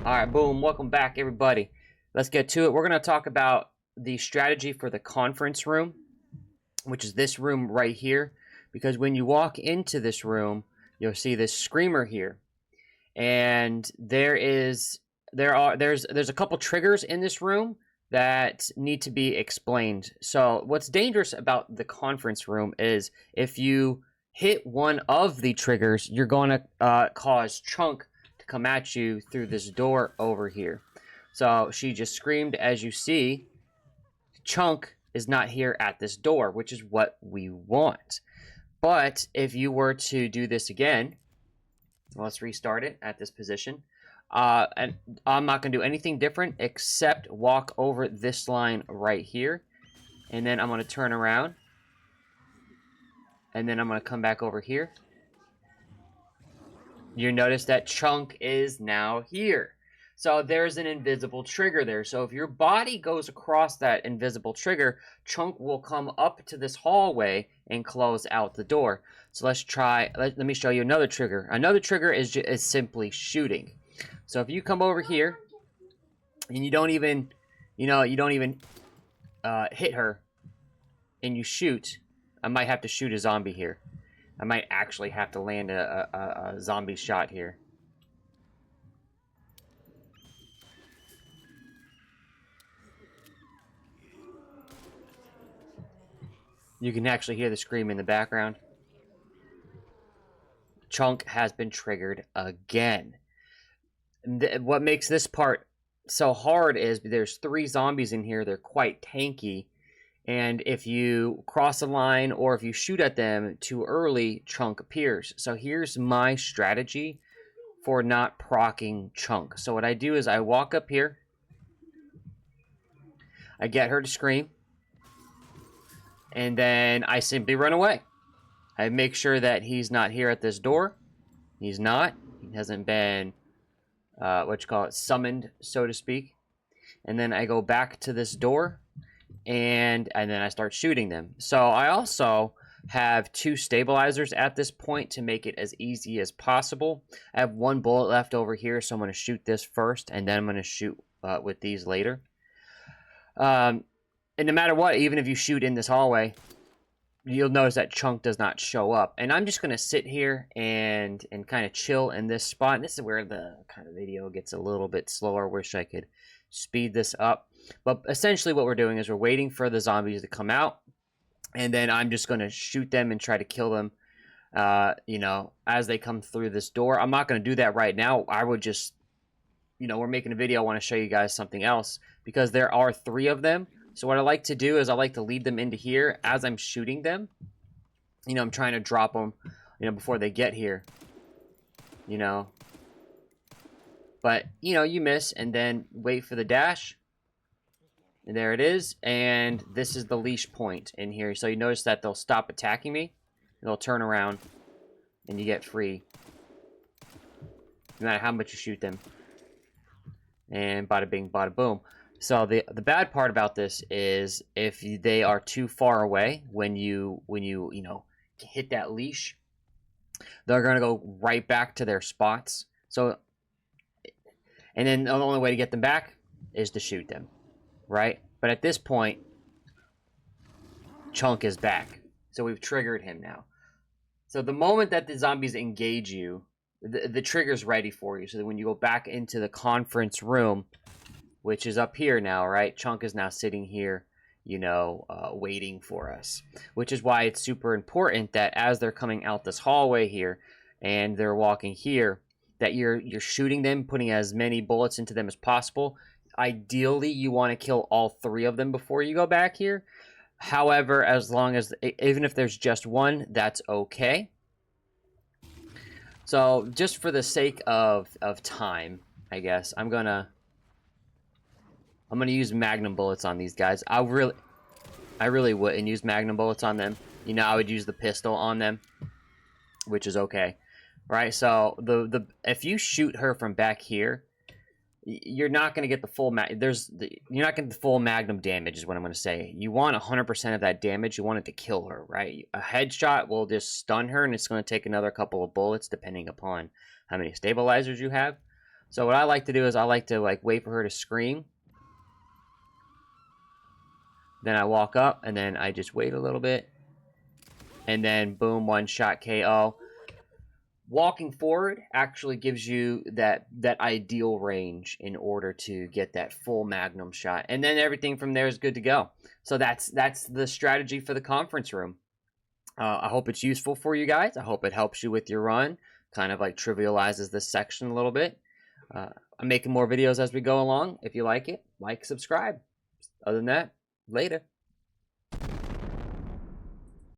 Alright, boom. Welcome back, everybody. Let's get to it. We're going to talk about the strategy for the conference room, which is this room right here. Because when you walk into this room, you'll see this screamer here. And there's a couple triggers in this room that need to be explained. So what's dangerous about the conference room is if you hit one of the triggers, you're going to cause Chunk to come at you through this door over here. So she just screamed, as you see. Chunk is not here at this door, which is what we want. But if you were to do this again, let's restart it at this position. And I'm not going to do anything different except walk over this line right here. And then I'm going to turn around. And then I'm going to come back over here. You notice that Chunk is now here. So there's an invisible trigger there. So if your body goes across that invisible trigger, Chunk will come up to this hallway and close out the door. So let's try, let me show you another trigger. Another trigger is simply shooting. So if you come over here and you don't even, hit her and you shoot, I might have to shoot a zombie here. I might actually have to land a zombie shot here. You can actually hear the scream in the background. Chunk has been triggered again. What makes this part so hard is there's 3 zombies in here. They're quite tanky. And if you cross a line or if you shoot at them too early, Chunk appears. So here's my strategy for not proccing Chunk. So what I do is I walk up here. I get her to scream. And then I simply run away. I make sure that he's not here at this door. He's not. He hasn't been, summoned, so to speak. And then I go back to this door. And then I start shooting them. So I also have 2 stabilizers at this point to make it as easy as possible. I have 1 bullet left over here, so I'm going to shoot this first, and then I'm going to shoot with these later. And no matter what, even if you shoot in this hallway, you'll notice that Chunk does not show up. And I'm just going to sit here and kind of chill in this spot. And this is where the kind of video gets a little bit slower. Wish I could speed this up. But essentially what we're doing is we're waiting for the zombies to come out. And then I'm just going to shoot them and try to kill them, as they come through this door. I'm not going to do that right now. I would just, we're making a video. I want to show you guys something else because there are 3 of them. So what I like to do is I like to lead them into here as I'm shooting them. I'm trying to drop them, before they get here. But, you miss and then wait for the dash. And there it is. And this is the leash point in here. So you notice that they'll stop attacking me. They'll turn around. And you get free. No matter how much you shoot them. And bada bing, bada boom. So the bad part about this is if they are too far away when you hit that leash, they're going to go right back to their spots. So, and then the only way to get them back is to shoot them, right? But at this point, Chunk is back. So we've triggered him now. So the moment that the zombies engage you, the trigger's ready for you. So that when you go back into the conference room, which is up here now, right? Chunk is now sitting here, waiting for us. Which is why it's super important that as they're coming out this hallway here and they're walking here, that you're shooting them, putting as many bullets into them as possible. Ideally, you want to kill all 3 of them before you go back here. However, even if there's just 1, that's okay. So just for the sake of time, I guess, I'm gonna use magnum bullets on these guys. I really wouldn't use magnum bullets on them. I would use the pistol on them, which is okay, right? So if you shoot her from back here, you're not going to get the full you're not getting the full magnum damage is what I'm going to say. You want 100% of that damage. You want it to kill her, right? A headshot will just stun her, and it's going to take another couple of bullets depending upon how many stabilizers you have. So what I like to do is I like to like wait for her to scream. Then I walk up and then I just wait a little bit. And then boom, one shot KO. Walking forward actually gives you that ideal range in order to get that full magnum shot. And then everything from there is good to go. So that's the strategy for the conference room. I hope it's useful for you guys. I hope it helps you with your run. Kind of like trivializes this section a little bit. I'm making more videos as we go along. If you like it, like, subscribe. Other than that, later.